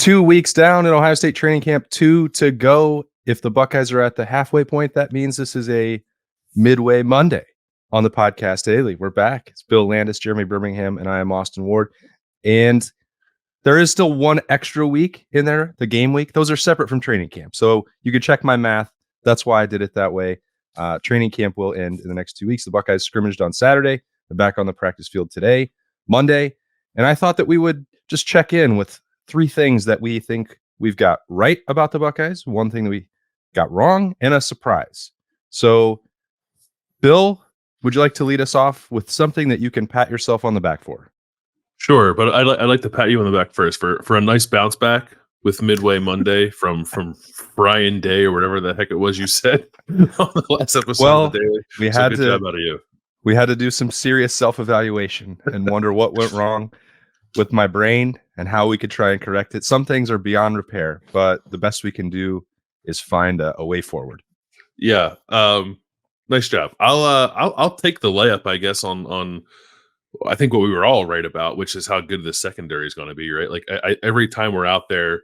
2 weeks down in Ohio State training camp, 2 to go. If the Buckeyes are at the halfway point, that means this is a Midway Monday on the Podcast Daily. We're back. It's Bill Landis, Jeremy Birmingham, and I am Austin Ward. And there is still one extra week in there, the game week. Those are separate from training camp. So you can check my math. That's why I did it that way. Training camp will end in the next 2 weeks. The Buckeyes scrimmaged on Saturday. They're back on the practice field today, Monday. And I thought that we would just check in with 3 things that we think we've got right about the Buckeyes, 1 thing that we got wrong, and a surprise. So, Bill, would you like to lead us off with something that you can pat yourself on the back for? Sure, but I'd like to pat you on the back first for a nice bounce back with Midway Monday from Brian Day or whatever the heck it was you said on the last episode of the Daily. We had to, job out of you. We had to do some serious self-evaluation and wonder what went wrong with my brain and how we could try and correct it. Some things are beyond repair, but the best we can do is find a way forward. Yeah. Nice job. I'll take the layup, I guess, on I think what we were all right about, which is how good the secondary is going to be, right? Like every time we're out there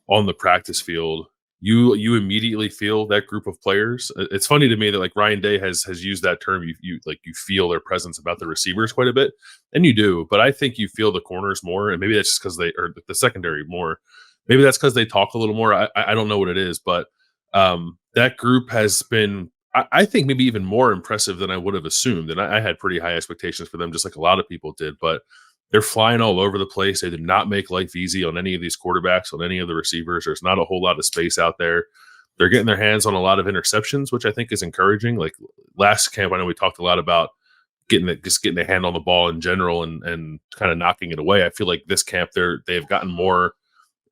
on the practice field, you immediately feel that group of players. It's funny to me that like Ryan Day has used that term. You feel their presence about the receivers quite a bit, and you do. But I think you feel the corners more, and maybe that's just because or the secondary more. Maybe that's because they talk a little more. I don't know what it is, but that group has been, I think, maybe even more impressive than I would have assumed. And I had pretty high expectations for them, just like a lot of people did. But they're flying all over the place. They did not make life easy on any of these quarterbacks, on any of the receivers. There's not a whole lot of space out there. They're getting their hands on a lot of interceptions, which I think is encouraging. Like last camp, I know we talked a lot about getting a hand on the ball in general and kind of knocking it away. I feel like this camp, they've gotten more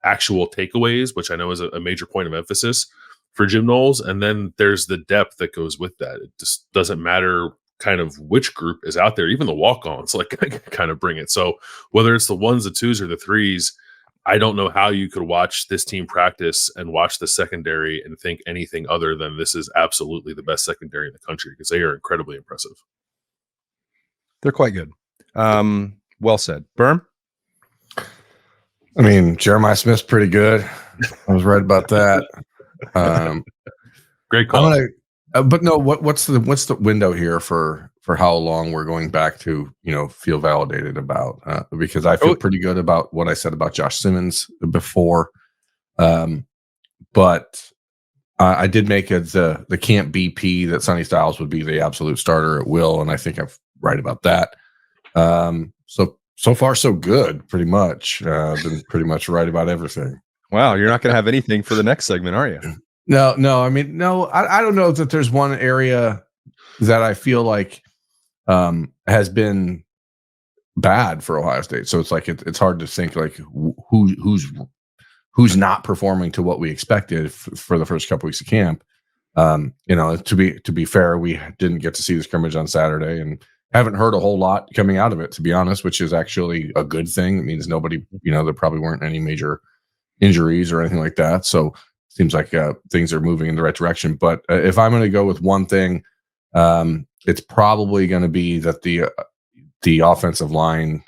actual takeaways, which I know is a major point of emphasis for Jim Knowles. And then there's the depth that goes with that. It just doesn't matter kind of which group is out there, even the walk-ons like kind of bring it. So whether it's the 1s, the 2s, or the 3s, I don't know how you could watch this team practice and watch the secondary and think anything other than this is absolutely the best secondary in the country, because they are incredibly impressive. They're quite good. Well said. Berm? I mean, Jeremiah Smith's pretty good. I was right about that. Great call. But no, what's the window here for how long we're going back to, feel validated about? Because I feel pretty good about what I said about Josh Simmons before. But I did make it the camp BP that Sonny Styles would be the absolute starter at will, and I think I'm right about that. So far so good, pretty much. I've been pretty much right about everything. Wow, you're not going to have anything for the next segment, are you? No. I mean, no. I don't know that there's one area that I feel like has been bad for Ohio State. So it's like it's hard to think like who's not performing to what we expected for the first couple weeks of camp. To be fair, we didn't get to see the scrimmage on Saturday and haven't heard a whole lot coming out of it, to be honest, which is actually a good thing. It means nobody, there probably weren't any major injuries or anything like that. So seems like things are moving in the right direction. But if I'm going to go with one thing, it's probably going to be that the offensive line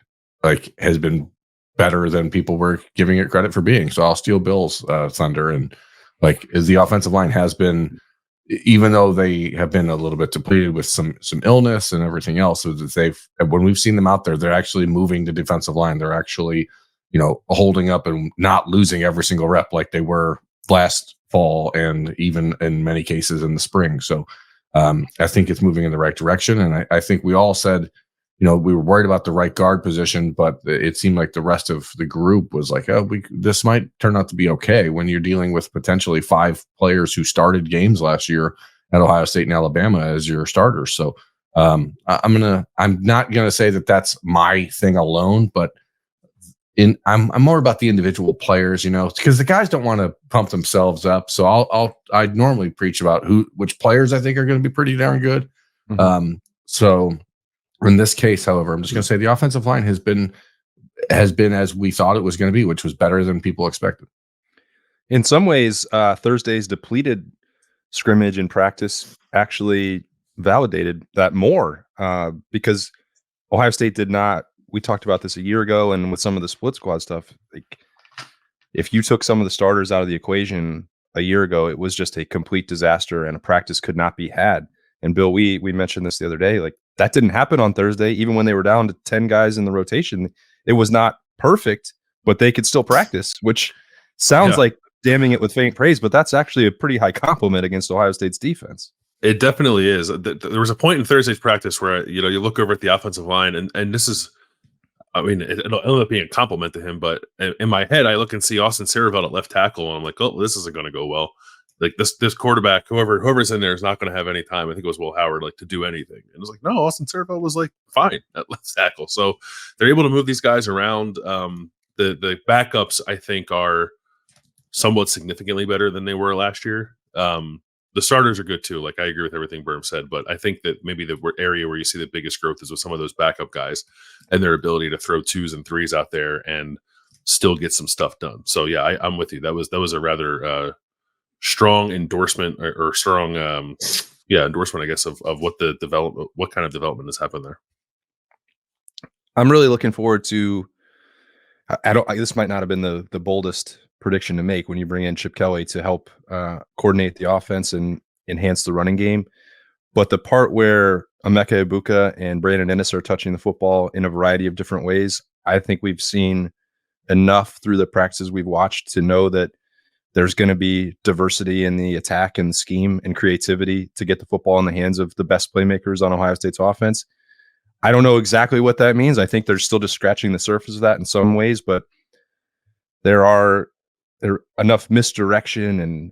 has been better than people were giving it credit for being. So I'll steal Bill's thunder, and as the offensive line has been, even though they have been a little bit depleted with some illness and everything else, so that when we've seen them out there, they're actually moving the defensive line. They're actually, holding up and not losing every single rep like they were last fall and even in many cases in the spring. So I think it's moving in the right direction. And I think we all said, we were worried about the right guard position, but it seemed like the rest of the group was like, this might turn out to be okay when you're dealing with potentially 5 players who started games last year at Ohio State and Alabama as your starters. So I'm not going to say that that's my thing alone, but I'm more about the individual players, because the guys don't want to pump themselves up. So I normally preach about which players I think are going to be pretty darn good. Mm-hmm. So in this case, however, I'm just going to say the offensive line has been as we thought it was going to be, which was better than people expected. In some ways, Thursday's depleted scrimmage and practice actually validated that more because Ohio State did not. We talked about this a year ago, and with some of the split squad stuff, if you took some of the starters out of the equation a year ago, it was just a complete disaster and a practice could not be had. And Bill, we mentioned this the other day, like that didn't happen on Thursday. Even when they were down to 10 guys in the rotation, it was not perfect, but they could still practice, which sounds like damning it with faint praise, but that's actually a pretty high compliment against Ohio State's defense. It definitely is. There was a point in Thursday's practice where, you look over at the offensive line, and this is, I mean, it'll end up being a compliment to him, but in my head, I look and see Austin Sierreveld at left tackle, and I'm like, oh, this isn't going to go well. Like this quarterback, whoever's in there is not going to have any time. I think it was Will Howard, like, to do anything. And it was like, no, Austin Sierreveld was like fine at left tackle. So they're able to move these guys around. The backups, I think, are somewhat significantly better than they were last year. The starters are good too. Like, I agree with everything Berm said, but I think that maybe the area where you see the biggest growth is with some of those backup guys and their ability to throw 2s and 3s out there and still get some stuff done. So yeah, I'm with you. That was a rather strong endorsement or strong endorsement, I guess, of what what kind of development has happened there. I'm really looking forward to. This might not have been the boldest prediction to make when you bring in Chip Kelly to help coordinate the offense and enhance the running game, but the part where Emeka Egbuka and Brandon Ennis are touching the football in a variety of different ways, I think we've seen enough through the practices we've watched to know that there's going to be diversity in the attack and scheme and creativity to get the football in the hands of the best playmakers on Ohio State's offense. I don't know exactly what that means. I think they're still just scratching the surface of that in some ways, but there are enough misdirection and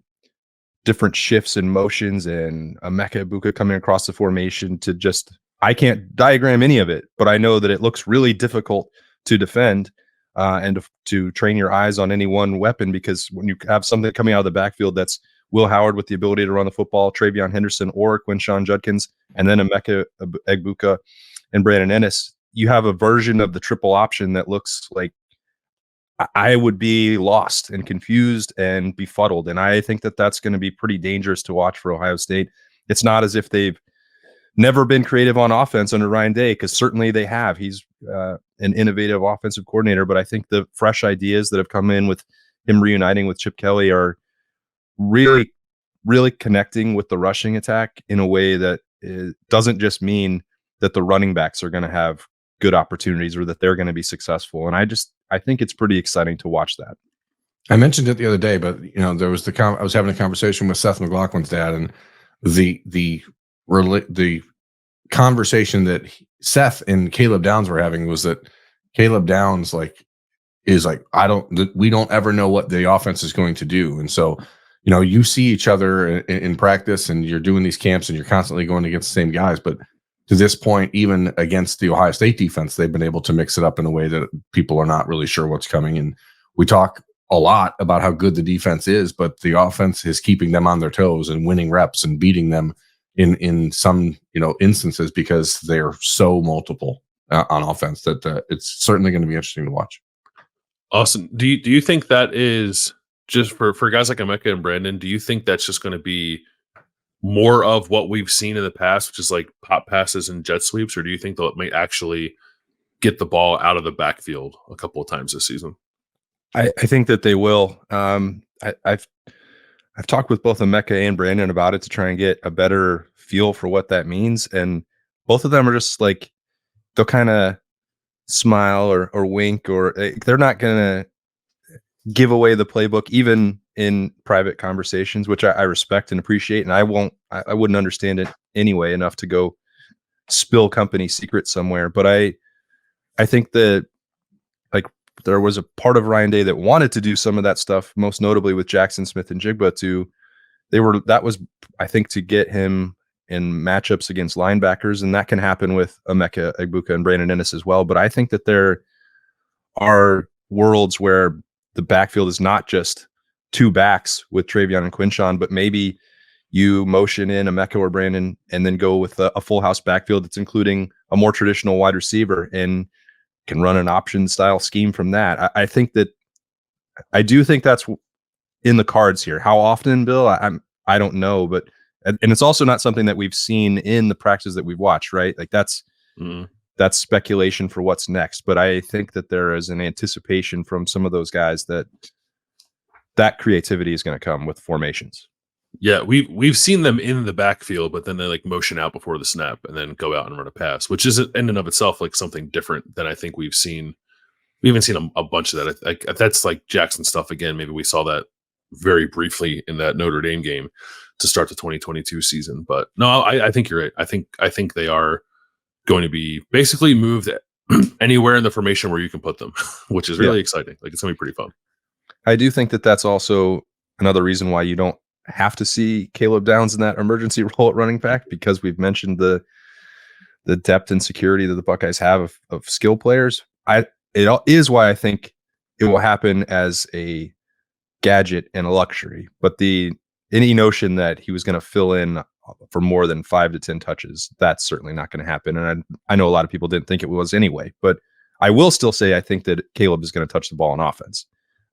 different shifts and motions and Emeka Egbuka coming across the formation to just, I can't diagram any of it, but I know that it looks really difficult to defend and to train your eyes on any one weapon, because when you have something coming out of the backfield that's Will Howard with the ability to run the football, Travion Henderson or Quinshon Judkins, and then Emeka Egbuka and Brandon Ennis, you have a version of the triple option that looks like I would be lost and confused and befuddled. And I think that that's going to be pretty dangerous to watch for Ohio State. It's not as if they've never been creative on offense under Ryan Day, because certainly they have. He's an innovative offensive coordinator, but I think the fresh ideas that have come in with him reuniting with Chip Kelly are really, really connecting with the rushing attack in a way that doesn't just mean that the running backs are going to have good opportunities or that they're going to be successful. And I think it's pretty exciting to watch that. I mentioned it the other day, but there was I was having a conversation with Seth McLaughlin's dad, and the conversation that Seth and Caleb Downs were having was that Caleb Downs we don't ever know what the offense is going to do. And so, you see each other in practice and you're doing these camps and you're constantly going against the same guys. But to this point, even against the Ohio State defense, they've been able to mix it up in a way that people are not really sure what's coming. And we talk a lot about how good the defense is, but the offense is keeping them on their toes and winning reps and beating them in some instances because they're so multiple on offense that it's certainly going to be interesting to watch. Austin, do you think that is just for guys like Emeka and Brandon? Do you think that's just going to be more of what we've seen in the past, which is like pop passes and jet sweeps, or do you think they might actually get the ball out of the backfield a couple of times this season? I think that they will. I've talked with both Emeka and Brandon about it to try and get a better feel for what that means, and both of them are just like, they'll kind of smile or wink, or they're not going to give away the playbook even in private conversations, which I respect and appreciate. And I wouldn't understand it anyway enough to go spill company secrets somewhere. But I think that, like, there was a part of Ryan Day that wanted to do some of that stuff, most notably with Jackson Smith and Jigba that was, I think, to get him in matchups against linebackers. And that can happen with Emeka Egbuka and Brandon Ennis as well. But I think that there are worlds where the backfield is not just two backs with Travion and Quinshon, but maybe you motion in Emeka or Brandon and then go with a full house backfield that's including a more traditional wide receiver and can run an option style scheme from that. I do think that's in the cards here. How often, Bill? I don't know, but and it's also not something that we've seen in the practices that we've watched, right? Like that's speculation for what's next. But I think that there is an anticipation from some of those guys that that creativity is going to come with formations. Yeah, we've seen them in the backfield, but then they like motion out before the snap and then go out and run a pass, which is in and of itself like something different than I think we've seen. We haven't seen a bunch of that. Like that's like Jackson stuff again. Maybe we saw that very briefly in that Notre Dame game to start the 2022 season. But no, I think you're right. I think they are going to be basically moved anywhere in the formation where you can put them, which is really exciting. Like it's gonna be pretty fun. I do think that that's also another reason why you don't have to see Caleb Downs in that emergency role at running back, because we've mentioned the depth and security that the Buckeyes have of skill players. It is why I think it will happen as a gadget and a luxury, but any notion that he was going to fill in for more than 5 to 10 touches, that's certainly not going to happen. And I know a lot of people didn't think it was anyway, but I will still say I think that Caleb is going to touch the ball on offense.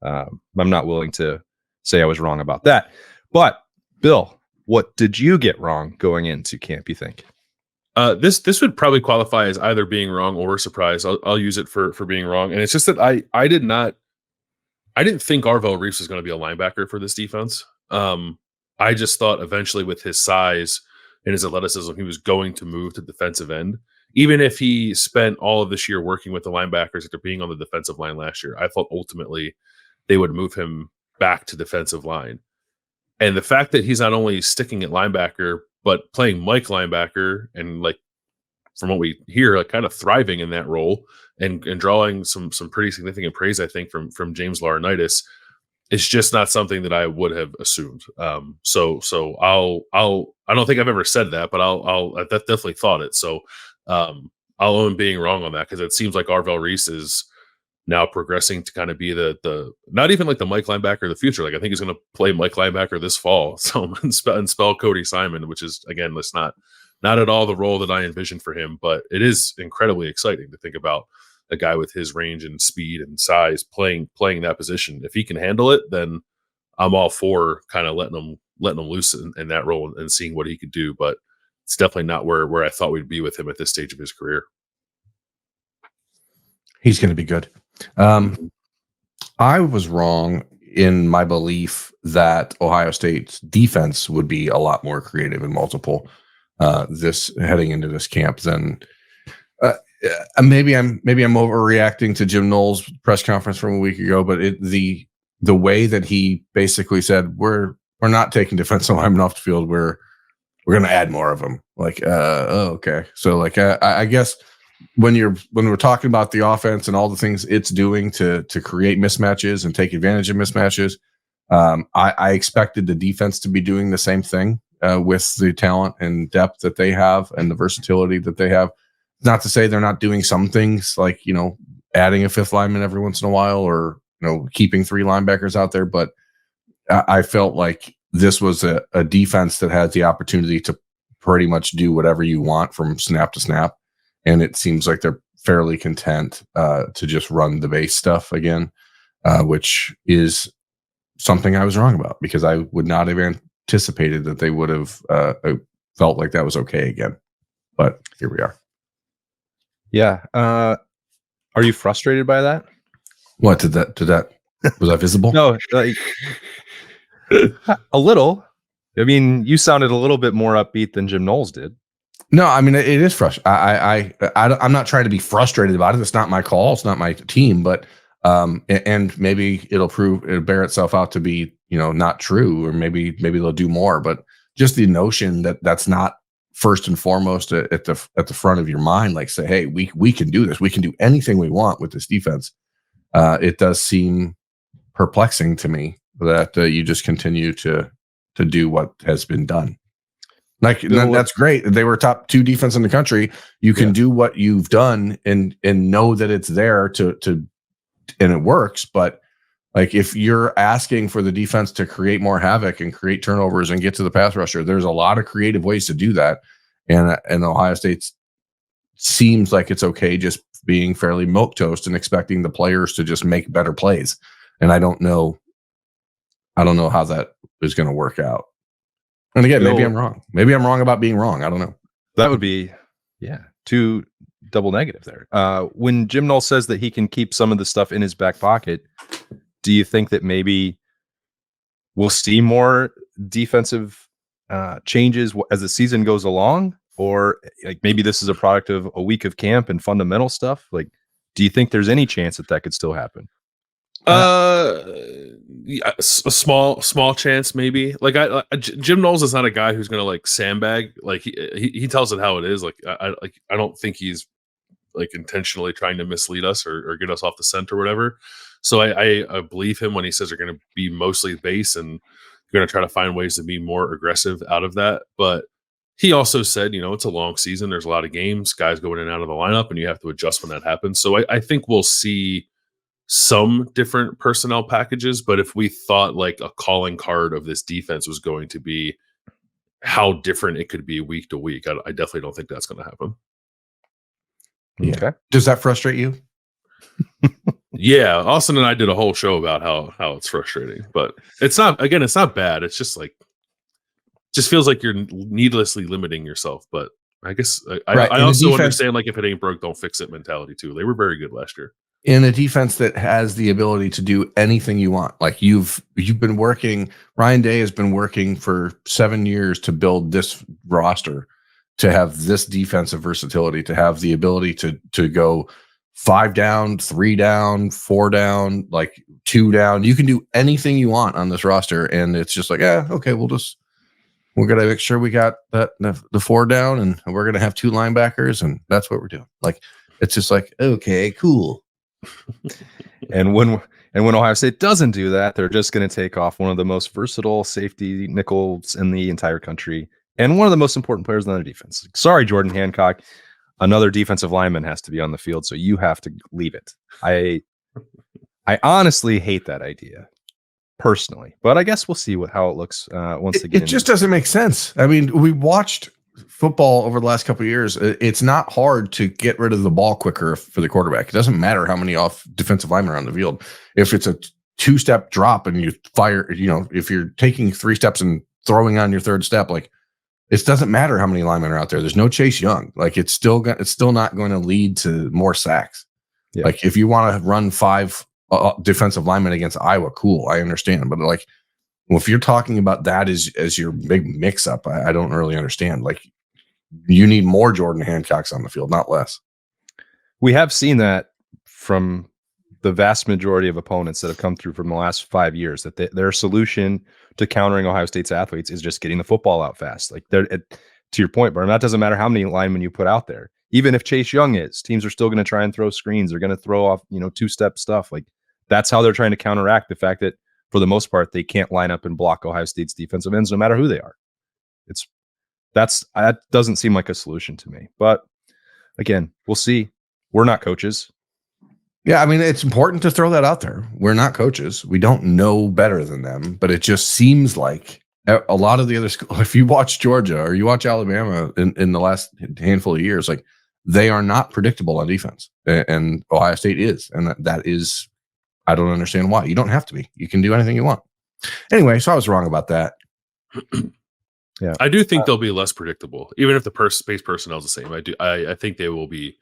I'm not willing to say I was wrong about that. But Bill, what did you get wrong going into camp, you think? This would probably qualify as either being wrong or a surprise. I'll use it for being wrong. And it's just that I didn't think Arvell Reese was going to be a linebacker for this defense. I just thought eventually with his size and his athleticism, he was going to move to defensive end. Even if he spent all of this year working with the linebackers after being on the defensive line last year, I thought ultimately they would move him back to defensive line. And the fact that he's not only sticking at linebacker, but playing Mike linebacker and like from what we hear, like kind of thriving in that role and drawing some pretty significant praise, I think, from James Laurinaitis, is just not something that I would have assumed. So I don't think I've ever said that, but I definitely thought it. So I'll own being wrong on that, because it seems like Arvell Reese is now progressing to kind of be the not even like the Mike linebacker of the future. Like I think he's going to play Mike linebacker this fall. So and spell Cody Simon, which is again, let's not at all the role that I envisioned for him, but it is incredibly exciting to think about a guy with his range and speed and size playing that position. If he can handle it, then I'm all for kind of letting him loose in that role and seeing what he could do. But it's definitely not where I thought we'd be with him at this stage of his career. He's going to be good. I was wrong in my belief that Ohio State's defense would be a lot more creative and multiple this heading into this camp than maybe I'm overreacting to Jim Knowles' press conference from a week ago, but the way that he basically said we're not taking defensive linemen off the field, we're going to add more of them. Like, okay, so like I guess when we're talking about the offense and all the things it's doing to create mismatches and take advantage of mismatches, I expected the defense to be doing the same thing with the talent and depth that they have and the versatility that they have. Not to say they're not doing some things like, adding a fifth lineman every once in a while or, keeping 3 linebackers out there. But I felt like this was a defense that has the opportunity to pretty much do whatever you want from snap to snap. And it seems like they're fairly content to just run the base stuff again, which is something I was wrong about, because I would not have anticipated that they would have felt like that was okay again. But here we are. Yeah. Are you frustrated by that? What did that was that visible? No, a little. I mean, you sounded a little bit more upbeat than Jim Knowles did. No, I mean, it is frustrating. I'm not trying to be frustrated about it. It's not my call. It's not my team, but and maybe it'll bear itself out to be, not true, or maybe they'll do more. But just the notion that that's not first and foremost at the front of your mind, like say, hey, we can do this. We can do anything we want with this defense. It does seem perplexing to me that you just continue to do what has been done. Like that's great. They were top 2 defense in the country. You can do what you've done and know that it's there to and it works. But like if you're asking for the defense to create more havoc and create turnovers and get to the pass rusher, there's a lot of creative ways to do that. And Ohio State seems like it's okay just being fairly milquetoast and expecting the players to just make better plays. And I don't know how that is going to work out. And again, maybe I'm wrong. Maybe I'm wrong about being wrong. I don't know. That would be, too double negative there. When Jim Knowles says that he can keep some of the stuff in his back pocket, do you think that maybe we'll see more defensive changes as the season goes along, or like maybe this is a product of a week of camp and fundamental stuff. Like, do you think there's any chance that could still happen? Yeah, a small chance maybe. Like Jim Knowles is not a guy who's gonna like sandbag. Like he tells it how it is. Like I don't think he's like intentionally trying to mislead us or get us off the scent or whatever. So I believe him when he says they're going to be mostly base and going to try to find ways to be more aggressive out of that. But he also said, it's a long season. There's a lot of games, guys going in and out of the lineup, and you have to adjust when that happens. So I think we'll see some different personnel packages. But if we thought like a calling card of this defense was going to be how different it could be week to week, I definitely don't think that's going to happen. Yeah. Okay. Does that frustrate you? Yeah, Austin and I did a whole show about how it's frustrating, but it's not bad. It's just like, just feels like you're needlessly limiting yourself. But I guess I also understand like if it ain't broke, don't fix it mentality too. They were very good last year. In a defense that has the ability to do anything you want. Like you've been working, Ryan Day has been working for 7 years to build this roster, to have this defensive versatility, to have the ability to go 5 down, 3 down, 4 down, like 2 down. You can do anything you want on this roster. And it's just like, okay, we're going to make sure we got the 4 down, and we're going to have 2 linebackers, and that's what we're doing. Like, it's just like, okay, cool. And when Ohio State doesn't do that, they're just going to take off one of the most versatile safety nickels in the entire country and one of the most important players on their defense. Sorry, Jordan Hancock. Another defensive lineman has to be on the field, so you have to leave it. I honestly hate that idea, personally, but I guess we'll see how it looks once again. It just doesn't make sense. I mean, we watched football over the last couple of years. It's not hard to get rid of the ball quicker for the quarterback. It doesn't matter how many off defensive linemen are on the field. If it's a 2-step drop and you fire, if you're taking 3 steps and throwing on your 3rd step, like, it doesn't matter how many linemen are out there. There's no Chase Young. Like, it's still not going to lead to more sacks. Yeah. Like, if you want to run 5 defensive linemen against Iowa, cool, I understand. But like, well, if you're talking about that as your big mix-up, I don't really understand. Like, you need more Jordan Hancocks on the field, not less. We have seen that from the vast majority of opponents that have come through from the last 5 years, that their solution to countering Ohio State's athletes is just getting the football out fast. Like, to your point, Burnham, that doesn't matter how many linemen you put out there. Even if Chase Young is, teams are still going to try and throw screens. They're going to throw off, 2-step stuff. Like, that's how they're trying to counteract the fact that, for the most part, they can't line up and block Ohio State's defensive ends, no matter who they are. That doesn't seem like a solution to me. But again, we'll see. We're not coaches. Yeah, I mean, it's important to throw that out there. We're not coaches. We don't know better than them, but it just seems like a lot of the other schools, if you watch Georgia or you watch Alabama in the last handful of years, like, they are not predictable on defense, and Ohio State is. And that is, I don't understand why. You don't have to be. You can do anything you want. Anyway, so I was wrong about that. Yeah, I do think they'll be less predictable, even if the space personnel is the same. I think they will be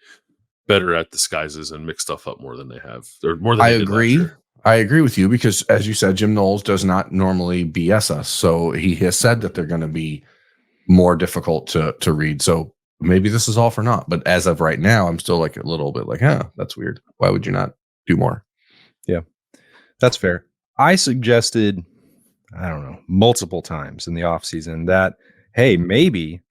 better at disguises and mix stuff up more than they have. Or more than I agree. I agree with you because, as you said, Jim Knowles does not normally BS us. So he has said that they're going to be more difficult to read. So maybe this is all for naught. But as of right now, I'm still like a little bit like, that's weird. Why would you not do more? Yeah, that's fair. I suggested, I don't know, multiple times in the offseason that, hey, maybe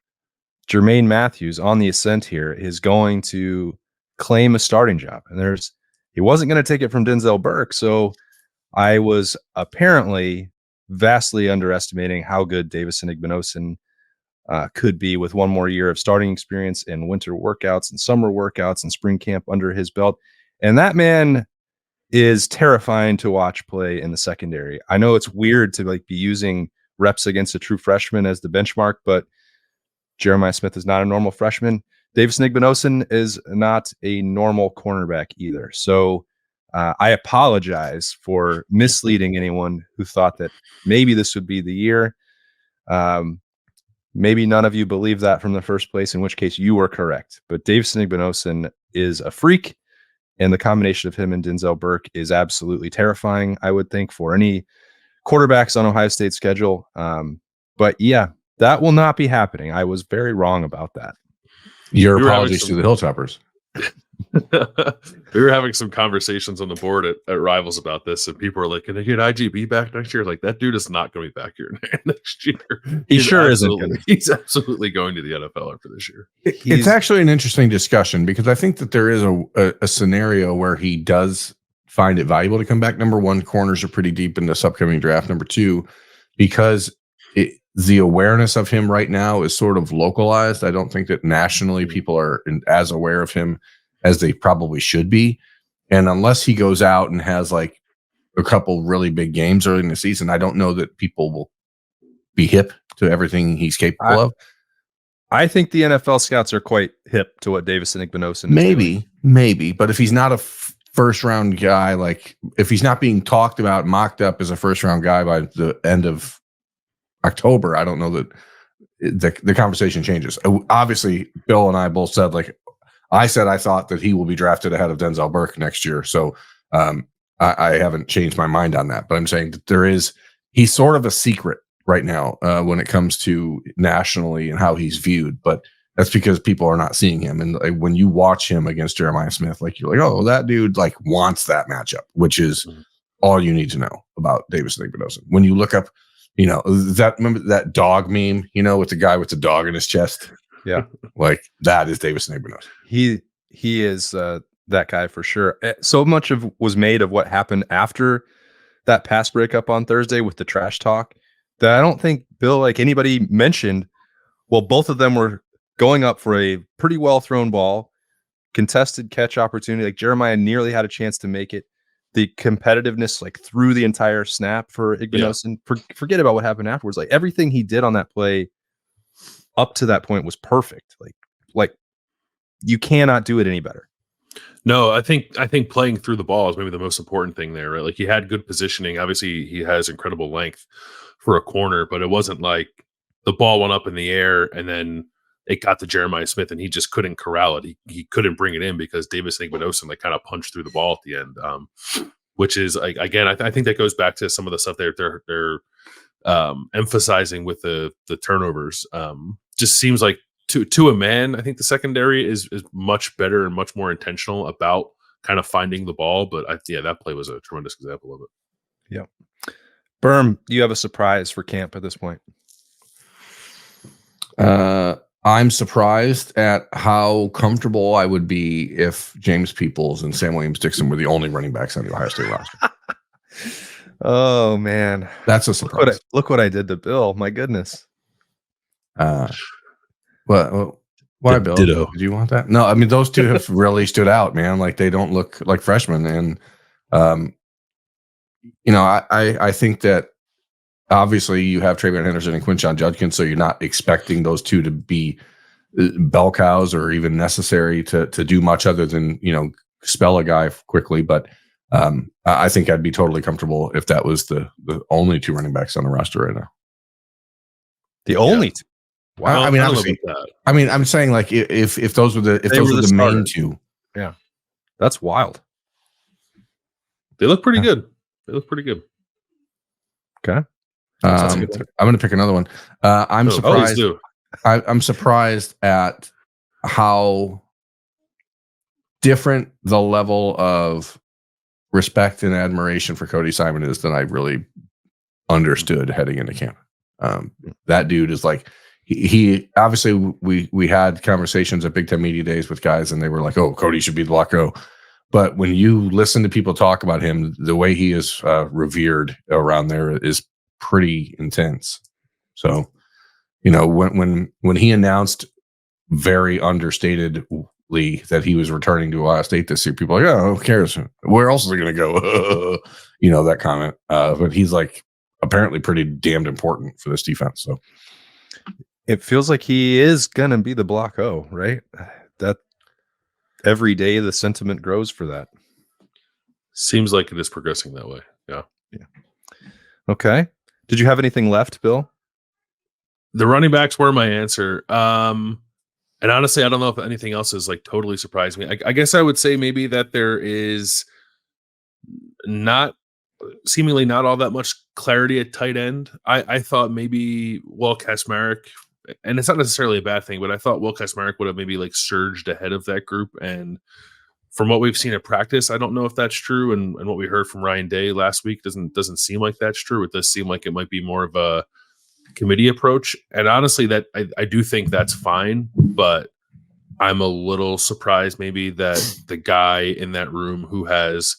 Jermaine Matthews on the ascent here is going to claim a starting job. And he wasn't going to take it from Denzel Burke. So I was apparently vastly underestimating how good Davison Igbinosun could be with one more year of starting experience in winter workouts and summer workouts and spring camp under his belt. And that man is terrifying to watch play in the secondary. I know it's weird to be using reps against a true freshman as the benchmark, but Jeremiah Smith is not a normal freshman. Davison Igbinosun is not a normal cornerback either. So I apologize for misleading anyone who thought that maybe this would be the year. Maybe none of you believe that from the first place, in which case you were correct. But Davison Igbinosun is a freak, and the combination of him and Denzel Burke is absolutely terrifying, I would think, for any quarterbacks on Ohio State's schedule. But yeah, that will not be happening. I was very wrong about that. Your apologies to the Hilltoppers. We were having some conversations on the board at Rivals about this, and people are like, "Can they get IGB back next year?" Like, that dude is not going to be back here next year. He sure isn't. He's absolutely going to the NFL after this year. It's actually an interesting discussion because I think that there is a scenario where he does find it valuable to come back. Number one, corners are pretty deep in this upcoming draft. Number two, because the awareness of him right now is sort of localized. I don't think that nationally people are as aware of him as they probably should be. And unless he goes out and has like a couple really big games early in the season, I don't know that people will be hip to everything he's capable of. I think the NFL scouts are quite hip to what Davison Igbinosun is doing. Maybe. But if he's not a first round guy, like if he's not being talked about, mocked up as a first round guy by the end of October, I don't know that the conversation changes. Obviously, Bill and I both said, like, I said I thought that he will be drafted ahead of Denzel Burke next year. So I haven't changed my mind on that. But I'm saying that he's sort of a secret right now when it comes to nationally and how he's viewed. But that's because people are not seeing him. And like, when you watch him against Jeremiah Smith, like you're like, oh, that dude like wants that matchup, which is all you need to know about Davison Igbinosun. When you look up, remember that dog meme, with the guy with the dog in his chest? Yeah. Like that is Davison Igbinosun. He is that guy for sure. So much was made of what happened after that pass breakup on Thursday with the trash talk that I don't think, Bill, like anybody mentioned. Well, both of them were going up for a pretty well thrown ball, contested catch opportunity. Like Jeremiah nearly had a chance to make it. The competitiveness, like through the entire snap for Igbinosun. Yeah. Forget about what happened afterwards. Like everything he did on that play up to that point was perfect. Like you cannot do it any better. No, I think playing through the ball is maybe the most important thing there, right? Like he had good positioning. Obviously, he has incredible length for a corner, but it wasn't like the ball went up in the air and then it got to Jeremiah Smith and he just couldn't corral it. He couldn't bring it in because Davison Igbinosun like kind of punched through the ball at the end, which is like, again, I think that goes back to some of the stuff they're emphasizing with the turnovers. Just seems like to a man, I think the secondary is much better and much more intentional about kind of finding the ball. But that play was a tremendous example of it. Yeah. Berm, do you have a surprise for camp at this point? I'm surprised at how comfortable I would be if James Peoples and Sam Williams-Dixon were the only running backs on the Ohio State roster. Oh man, that's a surprise. Look what I did to Bill. My goodness. Why, Bill? Ditto. Did you want that? No, I mean those two have really stood out, man. Like they don't look like freshmen, and I think that obviously you have Travion Henderson and Quinshon Judkins, so you're not expecting those two to be bell cows or even necessary to do much other than spell a guy quickly. But I think I'd be totally comfortable if that was the only two running backs on the roster right now. The only two. Wow. I mean, obviously, I'm saying like if those were the main two. Yeah, that's wild. They look pretty good. Okay. I'm going to pick another one. I'm surprised. I'm surprised at how different the level of respect and admiration for Cody Simon is than I really understood heading into camp. That dude is like, he obviously we had conversations at Big Ten Media Days with guys and they were like, oh, Cody should be the block O. But when you listen to people talk about him, the way he is revered around there is pretty intense. So, when he announced very understatedly that he was returning to Ohio State this year, people are like, oh, who cares? Where else is he going to go? That comment. But he's like apparently pretty damned important for this defense. So it feels like he is going to be the block O, right? That every day the sentiment grows for that. Seems like it is progressing that way. Yeah. Okay. Did you have anything left, Bill? The running backs were my answer. And honestly, I don't know if anything else is like totally surprised me. I guess I would say maybe that there is not seemingly not all that much clarity at tight end. I thought maybe Will Kasmerick, and it's not necessarily a bad thing, but I thought Will Kasmerick would have maybe like surged ahead of that group. And from what we've seen at practice, I don't know if that's true. And what we heard from Ryan Day last week doesn't seem like that's true. It does seem like it might be more of a committee approach. And honestly, that I do think that's fine, but I'm a little surprised maybe that the guy in that room who has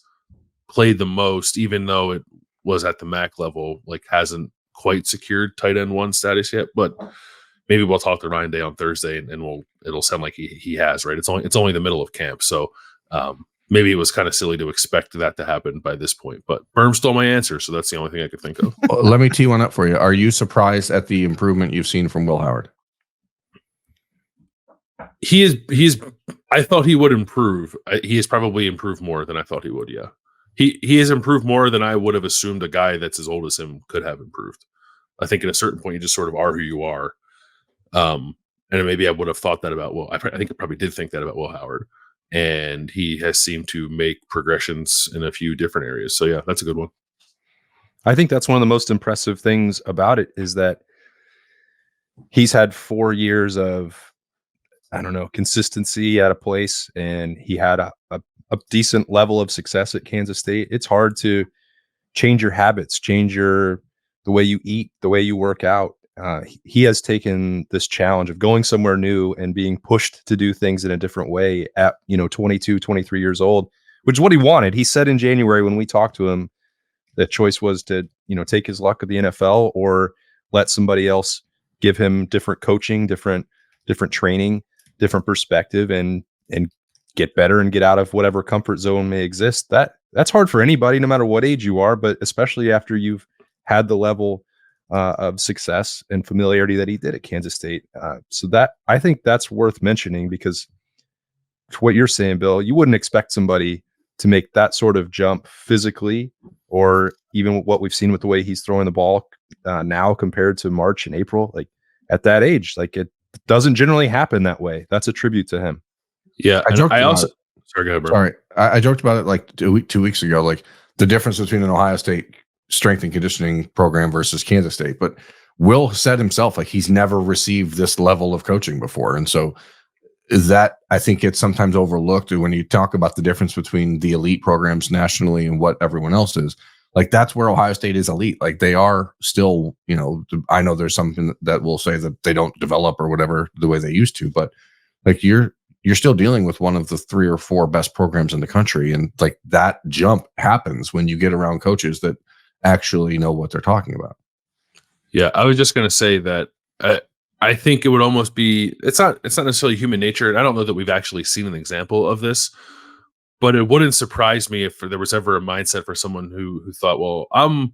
played the most, even though it was at the MAC level, like hasn't quite secured tight end 1 status yet. But maybe we'll talk to Ryan Day on Thursday, and it'll sound like he has, right? It's only the middle of camp, so maybe it was kind of silly to expect that to happen by this point. But Berm stole my answer, so that's the only thing I could think of. Well, let me tee one up for you. Are you surprised at the improvement you've seen from Will Howard? He's. I thought he would improve. He has probably improved more than I thought he would. Yeah, he has improved more than I would have assumed a guy that's as old as him could have improved. I think at a certain point you just sort of are who you are. And maybe I would have thought that about Will. I think I probably did think that about Will Howard, and he has seemed to make progressions in a few different areas. So yeah, that's a good one. I think that's one of the most impressive things about it is that he's had 4 years of, I don't know, consistency at a place, and he had a decent level of success at Kansas State. It's hard to change your habits, change the way you eat, the way you work out. He has taken this challenge of going somewhere new and being pushed to do things in a different way at 22, 23 years old, which is what he wanted. He said in January when we talked to him, the choice was to take his luck at the NFL or let somebody else give him different coaching, different training, different perspective, and get better and get out of whatever comfort zone may exist. That's hard for anybody, no matter what age you are, but especially after you've had the level of success and familiarity that he did at Kansas State. So that, I think that's worth mentioning, because what you're saying, Bill, you wouldn't expect somebody to make that sort of jump physically, or even what we've seen with the way he's throwing the ball now compared to March and April, like at that age. Like, it doesn't generally happen that way. That's a tribute to him. Yeah. I joked about it. Sorry, go ahead, bro. Sorry. I joked about it like 2 weeks ago, like the difference between an Ohio State strength and conditioning program versus Kansas State. But Will said himself, like, he's never received this level of coaching before. And so that, I think it's sometimes overlooked when you talk about the difference between the elite programs nationally and what everyone else is. Like, that's where Ohio State is elite. Like, they are still, I know there's something that will say that they don't develop or whatever the way they used to, but like, you're still dealing with one of the 3 or 4 best programs in the country. And like, that jump happens when you get around coaches that actually know what they're talking about. Yeah, I was just going to say that I think it would almost be, it's not necessarily human nature, and I don't know that we've actually seen an example of this, but it wouldn't surprise me if there was ever a mindset for someone who thought, well, I'm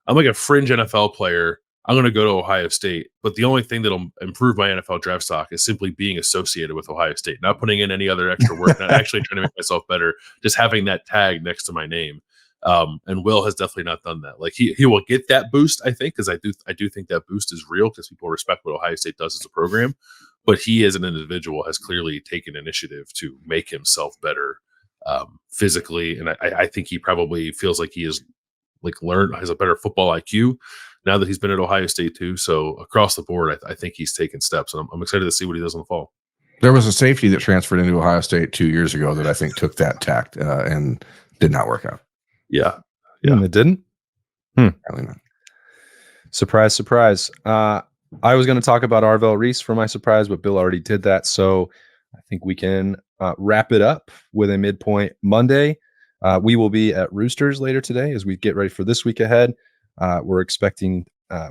like a fringe NFL player, I'm going to go to Ohio State, but the only thing that'll improve my NFL draft stock is simply being associated with Ohio State, not putting in any other extra work, not actually trying to make myself better, just having that tag next to my name. And Will has definitely not done that. Like, he will get that boost, I think, because I do think that boost is real, because people respect what Ohio State does as a program. But he, as an individual, has clearly taken initiative to make himself better physically, and I think he probably feels like he has has a better football IQ now that he's been at Ohio State too. So across the board, I think he's taken steps, and I'm excited to see what he does in the fall. There was a safety that transferred into Ohio State 2 years ago that I think took that tact and did not work out. Yeah. It didn't. Probably not. Surprise. I was going to talk about Arvell Reese for my surprise, but Bill already did that. So I think we can wrap it up with a midpoint Monday. We will be at Roosters later today as we get ready for this week ahead. We're expecting,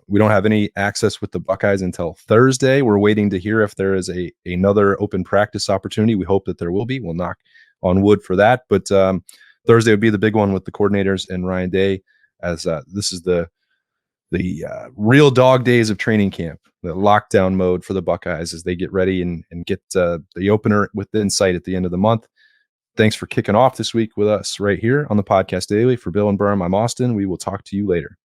we don't have any access with the Buckeyes until Thursday. We're waiting to hear if there is another open practice opportunity. We hope that there will be. We'll knock on wood for that. But Thursday would be the big one with the coordinators and Ryan Day, as this is the real dog days of training camp, the lockdown mode for the Buckeyes as they get ready and get the opener within sight at the end of the month. Thanks for kicking off this week with us right here on the Podcast Daily. For Bill and Berm, I'm Austin. We will talk to you later.